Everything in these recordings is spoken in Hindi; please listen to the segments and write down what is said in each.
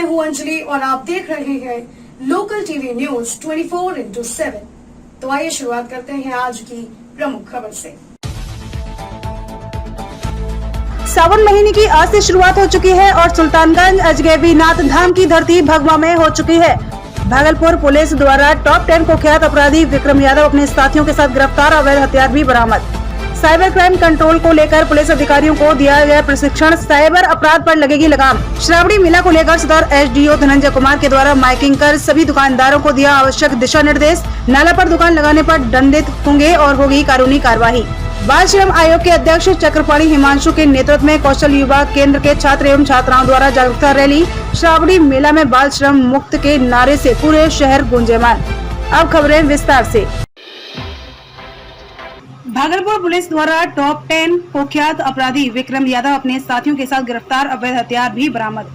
हूं अंजलि और आप देख रहे हैं लोकल टीवी न्यूज 24/7। तो आइए शुरुआत करते हैं आज की प्रमुख खबर से। सावन महीने की आज से शुरुआत हो चुकी है और सुल्तानगंज अजगैबीनाथ धाम की धरती भगवा में हो चुकी है। भागलपुर पुलिस द्वारा टॉप 10 कुख्यात अपराधी विक्रम यादव अपने साथियों के साथ गिरफ्तार, अवैध हथियार भी बरामद। साइबर क्राइम कंट्रोल को लेकर पुलिस अधिकारियों को दिया गया प्रशिक्षण, साइबर अपराध पर लगेगी लगाम। श्रावणी मेला को लेकर सदर एसडीओ धनंजय कुमार के द्वारा माइकिंग कर सभी दुकानदारों को दिया आवश्यक दिशा निर्देश। नाला पर दुकान लगाने पर दंडित होंगे और होगी कानूनी कार्यवाही। बाल श्रम आयोग के अध्यक्ष चक्रपाणी हिमांशु के नेतृत्व में कौशल युवा केंद्र के छात्र एवं छात्राओं द्वारा जागरूकता रैली। श्रावणी मेला में बाल श्रम मुक्त के नारे से पूरे शहर गूंजेमान। अब खबरें विस्तार से। भागलपुर पुलिस द्वारा टॉप 10 कुख्यात अपराधी विक्रम यादव अपने साथियों के साथ गिरफ्तार, अवैध हथियार भी बरामद।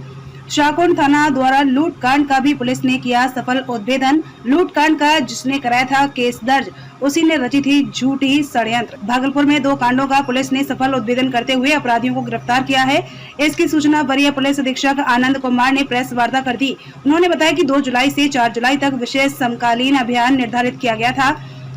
शाहकुंड थाना द्वारा लूट कांड का भी पुलिस ने किया सफल उद्भेदन। लूट कांड का जिसने कराया था केस दर्ज, उसी ने रची थी झूठी षड्यंत्र। भागलपुर में 2 कांडों का पुलिस ने सफल उद्भेदन करते हुए अपराधियों को गिरफ्तार किया है। इसकी सूचना वरीय पुलिस अधीक्षक आनंद कुमार ने प्रेस वार्ता कर दी। उन्होंने बताया कि 2 जुलाई से 4 जुलाई तक विशेष समकालीन अभियान निर्धारित किया गया था।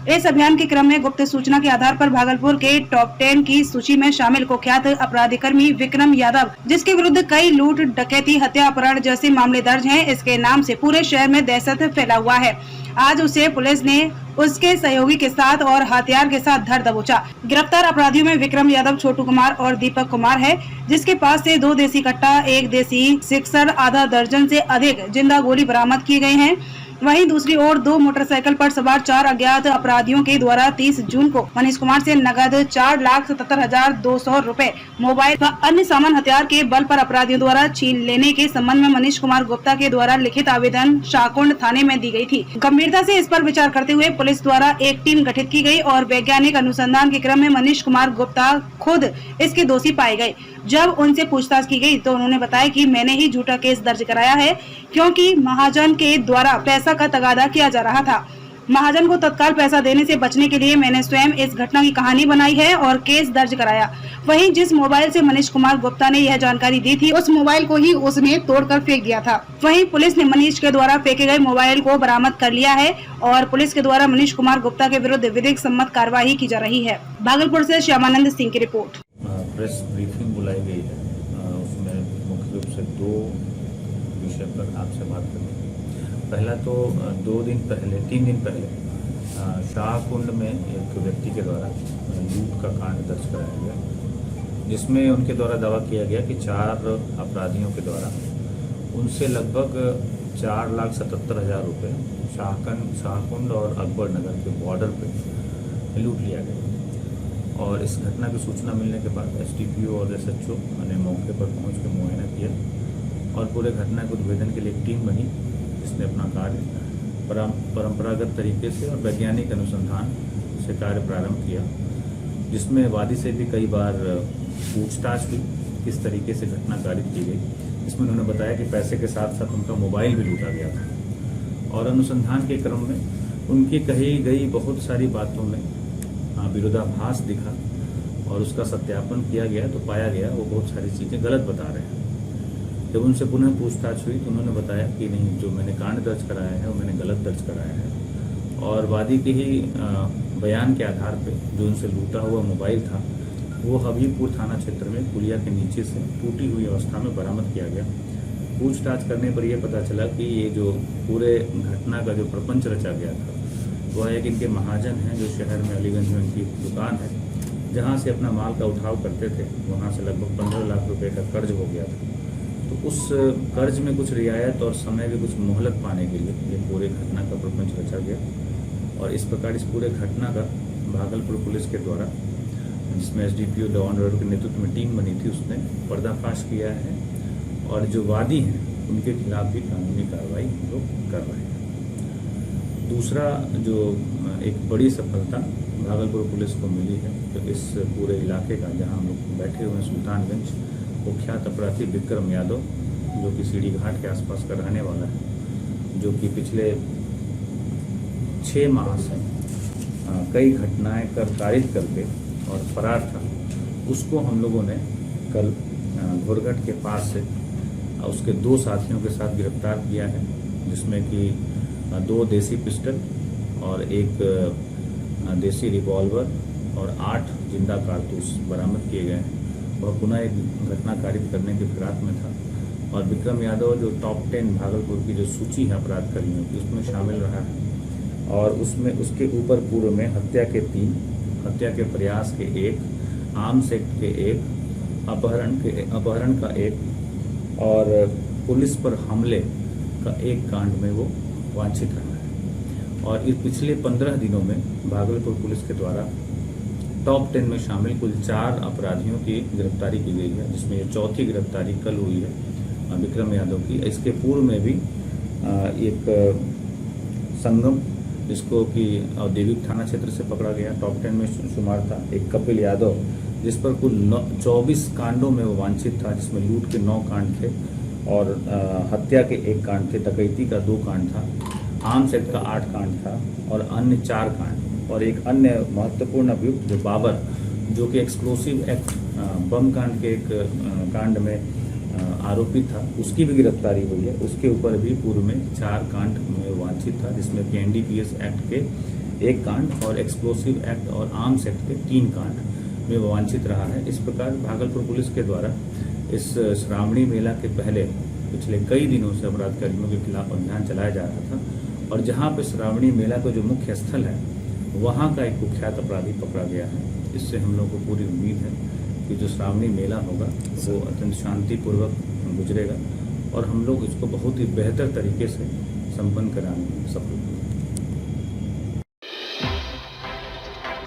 इस अभियान के क्रम में गुप्त सूचना के आधार पर भागलपुर के टॉप 10 की सूची में शामिल कुख्यात अपराधीकर्मी विक्रम यादव, जिसके विरुद्ध कई लूट, डकैती, हत्या, अपहरण जैसे मामले दर्ज हैं, इसके नाम से पूरे शहर में दहशत फैला हुआ है। आज उसे पुलिस ने उसके सहयोगी के साथ और हथियार के साथ धर दबोचा। गिरफ्तार अपराधियों में विक्रम यादव, छोटू कुमार और दीपक कुमार है, जिसके पास से 2 देसी कट्टा, 1 देसी सिक्सर, आधा दर्जन से अधिक जिंदा गोली बरामद किए गए हैं। वहीं दूसरी ओर 2 मोटरसाइकिल पर सवार 4 अज्ञात अपराधियों के द्वारा 30 जून को मनीष कुमार से नगद 4,77,200 रुपए, मोबाइल व अन्य सामान हथियार के बल पर अपराधियों द्वारा छीन लेने के संबंध में मनीष कुमार गुप्ता के द्वारा लिखित आवेदन शाहकुंड थाने में दी गई थी। गंभीरता से इस पर विचार करते हुए पुलिस द्वारा एक टीम गठित की गई और वैज्ञानिक अनुसंधान के क्रम में मनीष कुमार गुप्ता खुद इसके दोषी पाए गए। जब उनसे पूछताछ की गई तो उन्होंने बताया कि मैंने ही झूठा केस दर्ज कराया है, क्योंकि महाजन के द्वारा पैसा का तगादा किया जा रहा था। महाजन को तत्काल पैसा देने से बचने के लिए मैंने स्वयं इस घटना की कहानी बनाई है और केस दर्ज कराया। वहीं जिस मोबाइल से मनीष कुमार गुप्ता ने यह जानकारी दी थी, उस मोबाइल को ही उसने तोड़कर फेंक दिया था। वहीं पुलिस ने मनीष के द्वारा फेंके गए मोबाइल को बरामद कर लिया है और पुलिस के द्वारा मनीष कुमार गुप्ता के विरुद्ध विधिक सम्मत कार्यवाही की जा रही है। भागलपुर से श्यामानंद सिंह की रिपोर्ट। प्रेस ब्रीफिंग बुलाई गई है, उसमें मुख्य रूप से 2 विषय पर आपसे बात करनी है। पहला तो 3 दिन पहले शाहकुंड में एक व्यक्ति के द्वारा लूट का कांड दर्ज कराया गया, जिसमें उनके द्वारा दावा किया गया कि 4 अपराधियों के द्वारा उनसे लगभग 4,77,000 रुपये शाहकुंड और अकबर नगर के बॉर्डर पे लूट लिया गया। और इस घटना की सूचना मिलने के बाद एसडीपीओ और एसएचओ ने मौके पर पहुंच कर मुआयना किया और पूरे घटना के उद्भेदन के लिए एक टीम बनी, जिसने अपना कार्य परंपरागत तरीके से और वैज्ञानिक अनुसंधान से कार्य प्रारंभ किया, जिसमें वादी से भी कई बार पूछताछ हुई, किस तरीके से घटना कारित की गई। इसमें उन्होंने बताया कि पैसे के साथ साथ उनका मोबाइल भी लूटा गया था और अनुसंधान के क्रम में उनकी कही गई बहुत सारी बातों में विरोधाभास दिखा और उसका सत्यापन किया गया तो पाया गया वो बहुत सारी चीज़ें गलत बता रहे हैं। जब उनसे पुनः पूछताछ हुई तो उन्होंने बताया कि नहीं, जो मैंने कांड दर्ज कराया है वो मैंने गलत दर्ज कराया है और वादी के ही बयान के आधार पे जो उनसे लूटा हुआ मोबाइल था वो हबीबपुर थाना क्षेत्र में पुलिया के नीचे से टूटी हुई अवस्था में बरामद किया गया। पूछताछ करने पर यह पता चला कि ये जो पूरे घटना का जो प्रपंच रचा गया था वह एक इनके महाजन हैं, जो शहर में अलीगंज में इनकी दुकान है, जहां से अपना माल का उठाव करते थे। वहां से लगभग 15 लाख रुपए का कर्ज हो गया था। तो उस कर्ज में कुछ रियायत और समय की कुछ मोहलत पाने के लिए ये पूरे घटना का प्रपंच रचा गया और इस प्रकार इस पूरे घटना का भागलपुर पुलिस के द्वारा, जिसमें एसडीपीओ लॉ एंड ऑर्डर के नेतृत्व में टीम बनी थी, उसने पर्दाफाश किया है और जो वादी हैं उनके खिलाफ भी कानूनी कार्रवाई हम लोग कर रहे हैं। दूसरा जो एक बड़ी सफलता भागलपुर पुलिस को मिली है, तो इस पूरे इलाके का, जहां हम लोग बैठे हुए हैं सुल्तानगंज, कुख्यात अपराधी विक्रम यादव, जो कि सीढ़ी घाट के आसपास का रहने वाला है, जो कि पिछले 6 माह से कई घटनाएं कारित करके और फरार था, उसको हम लोगों ने कल घोरघट के पास से उसके 2 साथियों के साथ गिरफ्तार किया है, जिसमें कि 2 देसी पिस्टल और 1 देसी रिवॉल्वर और 8 जिंदा कारतूस बरामद किए गए हैं। वह पुनः एक घटना कारित करने के फिराक में था और विक्रम यादव जो टॉप 10 भागलपुर की जो सूची है अपराध कर्मियों की उसमें शामिल रहा है और उसमें उसके ऊपर पूर्व में हत्या के 3, हत्या के प्रयास के 1, आर्म्स एक्ट के 1, अपहरण का 1 और पुलिस पर हमले का 1 कांड में वो वांछित रहा है। और इस पिछले 15 दिनों में भागलपुर पुलिस के द्वारा टॉप 10 में शामिल कुल 4 अपराधियों की गिरफ्तारी की गई है, जिसमें ये 4थी गिरफ्तारी कल हुई है विक्रम यादव की। इसके पूर्व में भी एक संगम, जिसको कि औद्योगिक थाना क्षेत्र से पकड़ा गया, टॉप 10 में शुमार था। एक कपिल यादव, जिस पर कुल 24 कांडों में वो वांछित था, जिसमें लूट के 9 कांड थे और हत्या के 1 कांड थे, डकैती का 2 कांड था, आर्म्स एक्ट का 8 कांड था और अन्य 4 कांड। और एक अन्य महत्वपूर्ण अभियुक्त जो बाबर, जो कि एक्सप्लोसिव एक्ट बम कांड के एक कांड में आरोपी था, उसकी भी गिरफ्तारी हुई है। उसके ऊपर भी पूर्व में 4 कांड में वांछित था, जिसमें कि एनडीपीएस एक्ट के 1 कांड और एक्सप्लोसिव एक्ट और आर्म्स एक्ट के 3 कांड में वांछित रहा है। इस प्रकार भागलपुर पुलिस के द्वारा इस श्रावणी मेला के पहले पिछले कई दिनों से अपराध कर्मियों के खिलाफ अभियान चलाया जा रहा था और जहां पे श्रावणी मेला का जो मुख्य स्थल है वहां का एक कुख्यात अपराधी पकड़ा गया है। इससे हम लोग को पूरी उम्मीद है कि जो श्रावणी मेला होगा वो अत्यंत शांतिपूर्वक गुजरेगा और हम लोग इसको बहुत ही बेहतर तरीके से संपन्न कराने में सफल होंगे।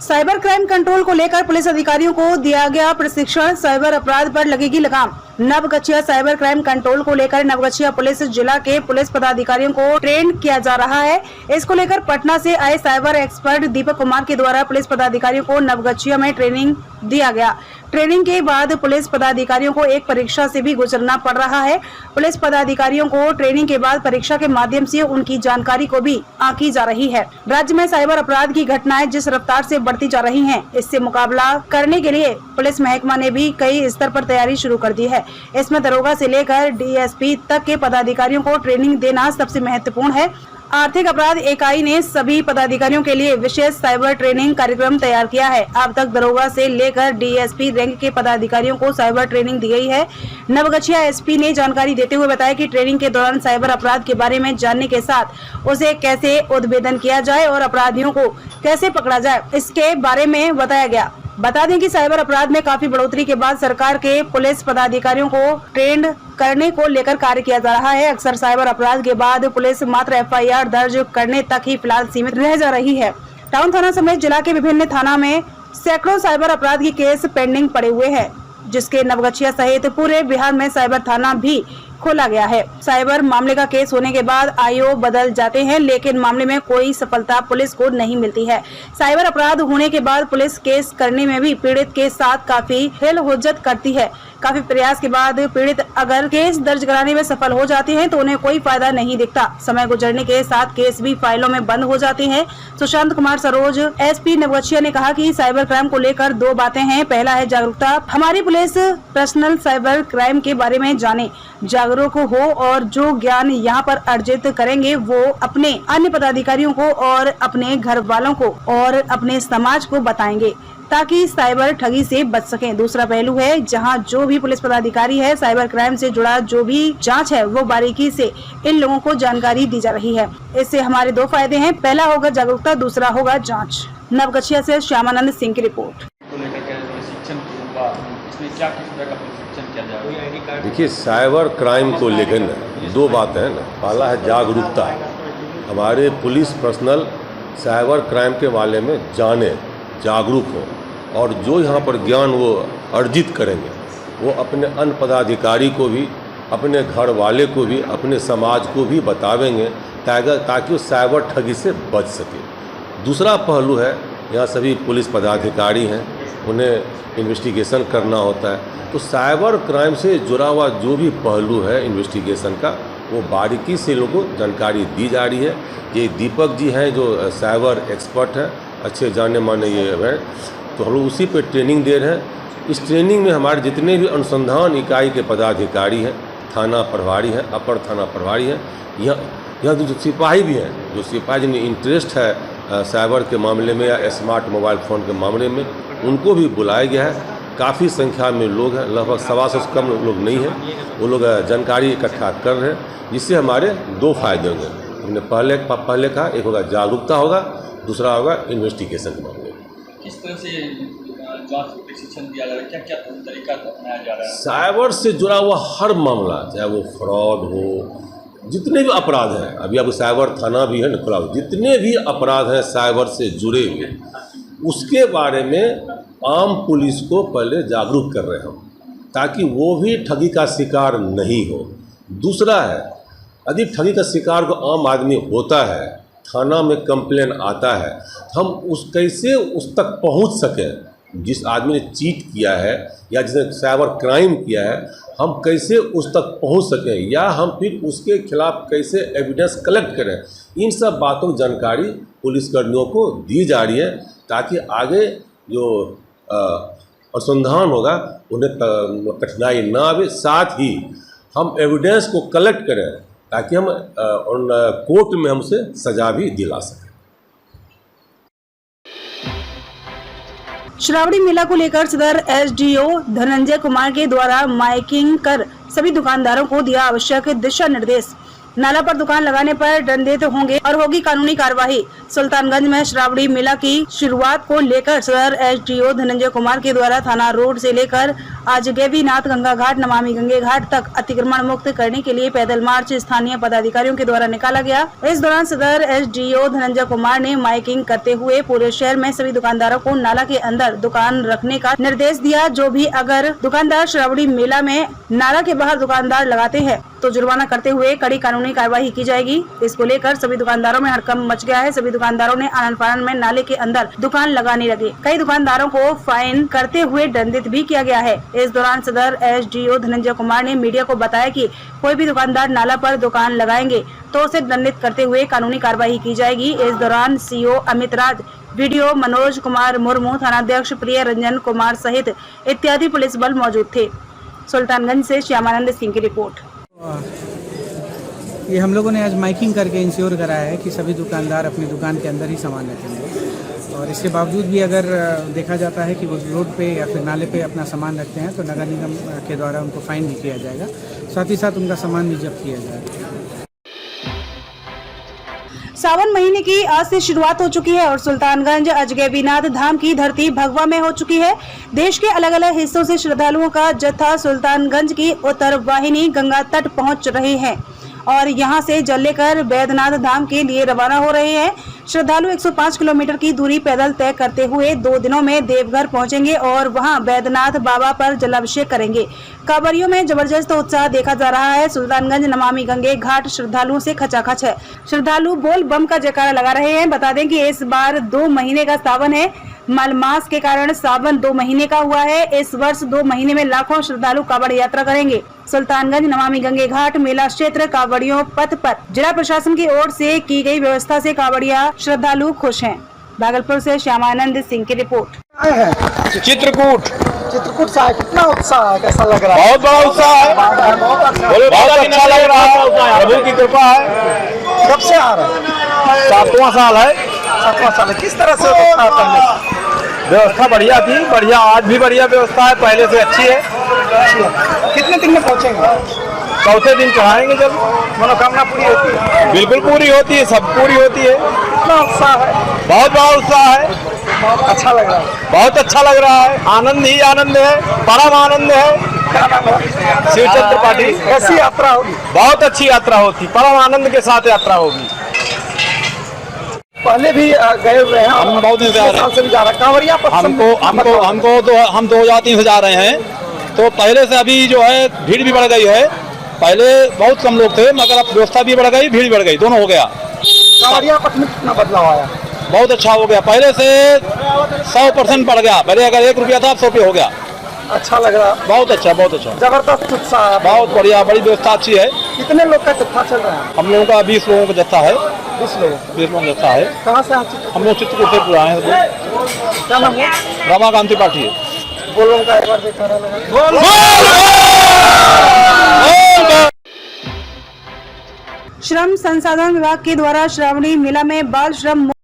साइबर क्राइम कंट्रोल को लेकर पुलिस अधिकारियों को दिया गया प्रशिक्षण, साइबर अपराध पर लगेगी लगाम। नवगछिया साइबर क्राइम कंट्रोल को लेकर नवगछिया पुलिस जिला के पुलिस पदाधिकारियों को ट्रेन किया जा रहा है। इसको लेकर पटना से आए साइबर एक्सपर्ट दीपक कुमार के द्वारा पुलिस पदाधिकारियों को नवगछिया में ट्रेनिंग दिया गया। ट्रेनिंग के बाद पुलिस पदाधिकारियों को एक परीक्षा से भी गुजरना पड़ रहा है। पुलिस पदाधिकारियों को ट्रेनिंग के बाद परीक्षा के माध्यम से उनकी जानकारी को भी आंकी जा रही है। राज्य में साइबर अपराध की घटनाएं जिस रफ्तार से बढ़ती जा रही हैं, इससे मुकाबला करने के लिए पुलिस महकमा ने भी कई स्तर पर तैयारी शुरू कर दी है। इसमें दरोगा से लेकर डीएसपी तक के पदाधिकारियों को ट्रेनिंग देना सबसे महत्वपूर्ण है। आर्थिक अपराध इकाई ने सभी पदाधिकारियों के लिए विशेष साइबर ट्रेनिंग कार्यक्रम तैयार किया है। अब तक दरोगा से लेकर डीएसपी रैंक के पदाधिकारियों को साइबर ट्रेनिंग दी गई है। नवगछिया एसपी ने जानकारी देते हुए बताया कि ट्रेनिंग के दौरान साइबर अपराध के बारे में जानने के साथ उसे कैसे उद्भेदन किया जाए और अपराधियों को कैसे पकड़ा जाए, इसके बारे में बताया गया। बता दें कि साइबर अपराध में काफी बढ़ोतरी के बाद सरकार के पुलिस पदाधिकारियों को ट्रेंड करने को लेकर कार्य किया जा रहा है। अक्सर साइबर अपराध के बाद पुलिस मात्र एफआईआर दर्ज करने तक ही फिलहाल सीमित रह जा रही है। टाउन थाना समेत जिला के विभिन्न थाना में सैकड़ों साइबर अपराध के केस पेंडिंग पड़े हुए हैं, जिसके नवगछिया सहित पूरे बिहार में साइबर थाना भी खोला गया है। साइबर मामले का केस होने के बाद आईओ बदल जाते हैं, लेकिन मामले में कोई सफलता पुलिस को नहीं मिलती है। साइबर अपराध होने के बाद पुलिस केस करने में भी पीड़ित के साथ काफी हिलहुज्जत करती है। काफी प्रयास के बाद पीड़ित अगर केस दर्ज कराने में सफल हो जाती हैं, तो उन्हें कोई फायदा नहीं दिखता। समय गुजरने के साथ केस भी फाइलों में बंद हो जाते हैं। सुशांत कुमार सरोज एसपी नवगछिया ने कहा कि साइबर क्राइम को लेकर 2 बातें हैं। पहला है जागरूकता। हमारी पुलिस पर्सनल साइबर क्राइम के बारे में जाने, जागरूक हो और जो ज्ञान यहाँ पर अर्जित करेंगे वो अपने अन्य पदाधिकारियों को और अपने घर वालों को और अपने समाज को बताएंगे, ताकि साइबर ठगी से बच सकें। दूसरा पहलू है, जहां जो भी पुलिस पदाधिकारी है, साइबर क्राइम से जुड़ा जो भी जांच है वो बारीकी से इन लोगों को जानकारी दी जा रही है। इससे हमारे 2 फायदे हैं। पहला होगा जागरूकता, दूसरा होगा जांच। नवगछिया से श्यामानंद सिंह की रिपोर्ट। देखिए, साइबर क्राइम को लेकर 2 बातें हैं ना। पहला है जागरूकता। हमारे पुलिस पर्सनल साइबर क्राइम के बारे में जाने, जागरूक हो और जो यहाँ पर ज्ञान वो अर्जित करेंगे वो अपने अन्य पदाधिकारी को भी, अपने घर वाले को भी, अपने समाज को भी बतावेंगे, ताकि वो साइबर ठगी से बच सके। दूसरा पहलू है, यहाँ सभी पुलिस पदाधिकारी हैं, उन्हें इन्वेस्टिगेशन करना होता है, तो साइबर क्राइम से जुड़ा हुआ जो भी पहलू है इन्वेस्टिगेशन का, वो बारीकी से लोगों को जानकारी दी जा रही है। ये दीपक जी हैं जो साइबर एक्सपर्ट हैं, अच्छे जाने माने ये हैं, तो हम लोग उसी पे ट्रेनिंग दे रहे हैं। इस ट्रेनिंग में हमारे जितने भी अनुसंधान इकाई के पदाधिकारी हैं थाना प्रभारी हैं, अपर थाना प्रभारी हैं, यहाँ जो सिपाही भी हैं, जो सिपाही जिन्हें इंटरेस्ट है साइबर के मामले में या स्मार्ट मोबाइल फ़ोन के मामले में, उनको भी बुलाया गया है। काफ़ी संख्या में लोग हैं, लगभग 125 से कम लोग नहीं हैं। वो लोग जानकारी इकट्ठा कर रहे हैं, जिससे हमारे दो फायदे होंगे। हमने पहले कहा, एक होगा जागरूकता होगा, दूसरा होगा इन्वेस्टिगेशन के मामले में। किस तरह से जांच प्रशिक्षण दिया जा रहा है, क्या क्या तरीका अपनाया जा रहा है? साइबर से जुड़ा हुआ हर मामला, चाहे वो फ्रॉड हो, जितने भी अपराध हैं, अभी आपको साइबर थाना भी है ना खुला, जितने भी अपराध हैं साइबर से जुड़े हुए, उसके बारे में आम पुलिस को पहले जागरूक कर रहे हैं हम, ताकि वो भी ठगी का शिकार नहीं हो। दूसरा है, यदि ठगी का शिकार को आम आदमी होता है, थाना में कंप्लेन आता है, हम कैसे उस तक पहुंच सकें। जिस आदमी ने चीट किया है या जिसने साइबर क्राइम किया है, हम कैसे उस तक पहुंच सकें, या हम फिर उसके खिलाफ कैसे एविडेंस कलेक्ट करें। इन सब बातों की जानकारी पुलिसकर्मियों को दी जा रही है, ताकि आगे जो अनुसंधान होगा उन्हें कठिनाई ना आवे। साथ ही हम एविडेंस को कलेक्ट करें, ताकि हम कोर्ट में हमसे सजा भी दिला सकें। श्रावणी मेला को लेकर सदर एसडीओ धनंजय कुमार के द्वारा माइकिंग कर सभी दुकानदारों को दिया आवश्यक दिशा निर्देश। नाला पर दुकान लगाने पर दंडित होंगे और होगी कानूनी कार्यवाही। सुल्तानगंज में श्रावणी मेला की शुरुआत को लेकर सदर एसडीओ धनंजय कुमार के द्वारा थाना रोड से लेकर आज गैवीनाथ गंगा घाट, नमामि गंगे घाट तक अतिक्रमण मुक्त करने के लिए पैदल मार्च स्थानीय पदाधिकारियों के द्वारा निकाला गया। इस दौरान सदर एसडीओ धनंजय कुमार ने माइकिंग करते हुए पूरे शहर में सभी दुकानदारों को नाला के अंदर दुकान रखने का निर्देश दिया। जो भी अगर दुकानदार श्रावणी मेला में नाला के बाहर दुकानदार लगाते हैं तो जुर्माना करते हुए कड़ी कानूनी कार्यवाही की जाएगी। इसको लेकर सभी दुकानदारों में हड़कंप मच गया है। सभी दुकानदारों ने आनन फानन में नाले के अंदर दुकान लगाने लगे। कई दुकानदारों को फाइन करते हुए दंडित भी किया गया है। इस दौरान सदर एसडीओ धनंजय कुमार ने मीडिया को बताया कि कोई भी दुकानदार नाला पर दुकान लगाएंगे तो उसे दंडित करते हुए कानूनी कार्यवाही की जाएगी। इस दौरान सीओ अमित राज, वीडियो मनोज कुमार मुर्मू, थानाध्यक्ष प्रिय रंजन कुमार सहित इत्यादि पुलिस बल मौजूद थे। सुल्तानगंज से श्यामानंद सिंह की रिपोर्ट। ये हम लोगों ने आज माइकिंग करके इंश्योर कराया है कि सभी दुकानदार अपनी दुकान के अंदर ही सामान रखेंगे, और इसके बावजूद भी अगर देखा जाता है कि वो रोड पे या फिर नाले पे अपना सामान रखते हैं तो नगर निगम के द्वारा उनको फाइन भी किया जाएगा, साथ ही साथ उनका सामान भी जब्त किया जाएगा। सावन महीने की आज से शुरुआत हो चुकी है और सुल्तानगंज अजगैबीनाथ धाम की धरती भगवा में हो चुकी है। देश के अलग अलग हिस्सों से श्रद्धालुओं का जत्था सुल्तानगंज की उत्तर वाहिनी गंगा तट पहुंच रहे हैं और यहां से जल लेकर बैद्यनाथ धाम के लिए रवाना हो रहे हैं। श्रद्धालु 105 किलोमीटर की दूरी पैदल तय करते हुए 2 दिनों में देवघर पहुंचेंगे और वहां बैद्यनाथ बाबा पर जलाभिषेक करेंगे। कांवरियों में जबरदस्त उत्साह देखा जा रहा है। सुल्तानगंज नमामि गंगे घाट श्रद्धालुओं से खचाखच है। श्रद्धालु बोल बम का जयकारा लगा रहे हैं। बता दें कि इस बार 2 महीने का सावन है। मलमास के कारण सावन 2 महीने का हुआ है। इस वर्ष 2 महीने में लाखों श्रद्धालु कांवड़ यात्रा करेंगे। सुल्तानगंज नमामि गंगे घाट मेला क्षेत्र कांवड़ियों पथ पर जिला प्रशासन की ओर से की गई व्यवस्था से कांवड़िया श्रद्धालु खुश हैं। भागलपुर से श्यामानंद सिंह की रिपोर्ट। चित्रकूट से कितना उत्साह है, कैसा लग रहा है? बहुत बड़ा उत्साह है, बहुत अच्छा लग रहा है, प्रभु की कृपा है। कब से आ रहा है? 7वां साल है। 7वां साल है। किस तरह से उत्साह पहले? व्यवस्था बढ़िया थी, बढ़िया, आज भी बढ़िया व्यवस्था है, पहले से अच्छी है। कितने दिन में पहुंचेंगे? चौथे दिन चढ़ाएंगे जब। मनोकामना पूरी होती है? बिल्कुल पूरी होती है, सब पूरी होती है। कितना उत्साह है? बहुत बड़ा उत्साह है, बहुत अच्छा लग रहा है। बहुत अच्छा लग रहा है। आनंद ही आनंद है, परम आनंद है। क्या नाम है? शिवचंद्र पाटिल। कैसी यात्रा होगी? बहुत अच्छी यात्रा होती, परम आनंद के साथ यात्रा होगी। पहले भी गए हुए हैं? हम बहुत दिन से आ रहे हैं। से भी जा रहे हैं। कांवरिया हमको तो हम 2003 से जा रहे हैं, तो पहले से अभी जो है भीड़ भी बढ़ गई है। पहले बहुत कम लोग थे, मगर अब व्यवस्था भी बढ़ गई, भीड़ बढ़ गई, दोनों हो गया। कांवरिया पथ में कितना बदलाव आया? बहुत अच्छा हो गया, पहले से 100% बढ़ गया। पहले अगर 1 रुपया था, 100 रुपये हो गया। अच्छा लग रहा है? बहुत अच्छा, बहुत अच्छा, जबरदस्त उत्साह है। बहुत बढ़िया, बड़ी व्यवस्था अच्छी है। कितने लोग का जत्था चल रहा है? हम लोगों का 20 लोगों का जत्था है। 20 लोग? 20 लोगों का जत्था है। कहाँ से आए? हम लोग चित्रकूट से पूरा आए हैं। क्या नाम है? रमाकांति पाठी है। बोलो का एक बार देखा रहा। श्रम संसाधन विभाग के द्वारा श्रावणी मेला में बाल श्रम